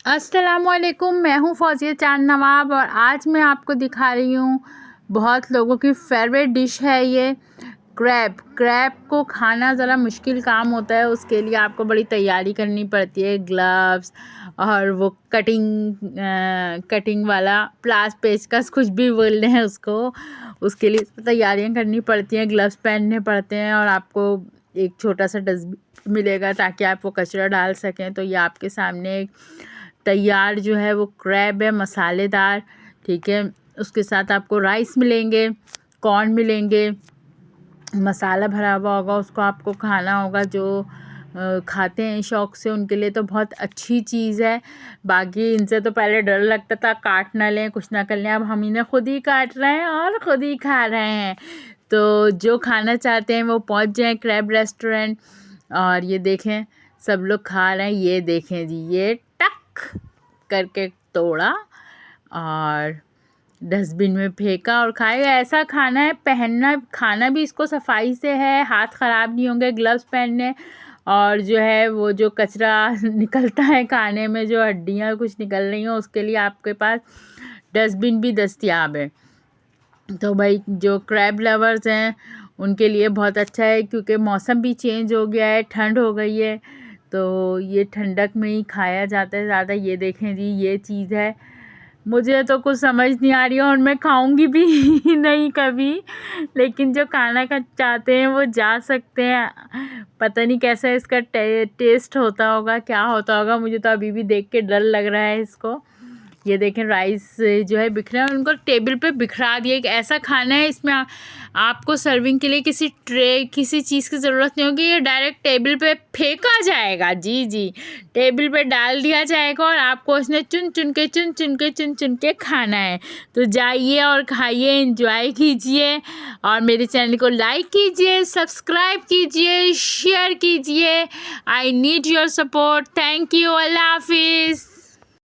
अस्सलामुअलैकुम, मैं हूँ फ़ौज़िया चांद नवाब और आज मैं आपको दिखा रही हूँ बहुत लोगों की फेवरेट डिश है ये क्रैब को खाना ज़रा मुश्किल काम होता है। उसके लिए आपको बड़ी तैयारी करनी पड़ती है, ग्लव्स और वो कटिंग वाला प्लास पेचकस कुछ भी बोलते हैं उसको। उसके लिए तैयारियां करनी पड़ती हैं, ग्लव्स पहनने पड़ते हैं और आपको एक छोटा सा डस्टबिन मिलेगा ताकि आप वो कचरा डाल सकें। तो ये आपके सामने एक तैयार जो है वो क्रैब है, मसालेदार, ठीक है। उसके साथ आपको राइस मिलेंगे, कॉर्न मिलेंगे, मसाला भरा हुआ होगा, उसको आपको खाना होगा। जो खाते हैं शौक़ से उनके लिए तो बहुत अच्छी चीज़ है। बाकी इनसे तो पहले डर लगता था काट ना लें, कुछ ना कर लें, अब हम इन्हें खुद ही काट रहे हैं और ख़ुद ही खा रहे हैं। तो जो खाना चाहते हैं वो पहुंच जाएं क्रैब रेस्टोरेंट। और ये देखें सब लोग खा रहे हैं, ये देखें जी, ये टक करके तोड़ा और डस्टबिन में फेंका और खाएगा। ऐसा खाना है, पहनना खाना भी इसको सफाई से है, हाथ ख़राब नहीं होंगे, ग्लव्स पहनने। और जो है वो जो कचरा निकलता है खाने में, जो हड्डियाँ कुछ निकल रही हैं, उसके लिए आपके पास डस्टबिन भी दस्तयाब है। तो भाई जो क्रैब लवर्स हैं उनके लिए बहुत अच्छा है, क्योंकि मौसम भी चेंज हो गया है, ठंड हो गई है, तो ये ठंडक में ही खाया जाता है ज़्यादा। ये देखें जी, ये चीज़ है। मुझे तो कुछ समझ नहीं आ रही है और मैं खाऊंगी भी नहीं कभी, लेकिन जो खाना का चाहते हैं वो जा सकते हैं। पता नहीं कैसा इसका टेस्ट होता होगा, क्या होता होगा, मुझे तो अभी भी देख के डर लग रहा है इसको। ये देखें राइस जो है बिखरा है, उनको टेबल पे बिखरा दिया। एक ऐसा खाना है इसमें आपको सर्विंग के लिए किसी ट्रे किसी चीज़ की ज़रूरत नहीं होगी, ये डायरेक्ट टेबल पे फेंका जाएगा। जी जी, टेबल पे डाल दिया जाएगा और आपको उसने चुन चुन के खाना है। तो जाइए और खाइए, एंजॉय कीजिए और मेरे चैनल को लाइक कीजिए, सब्सक्राइब कीजिए, शेयर कीजिए। I need your support. Thank you, अल्लाह हाफिज़।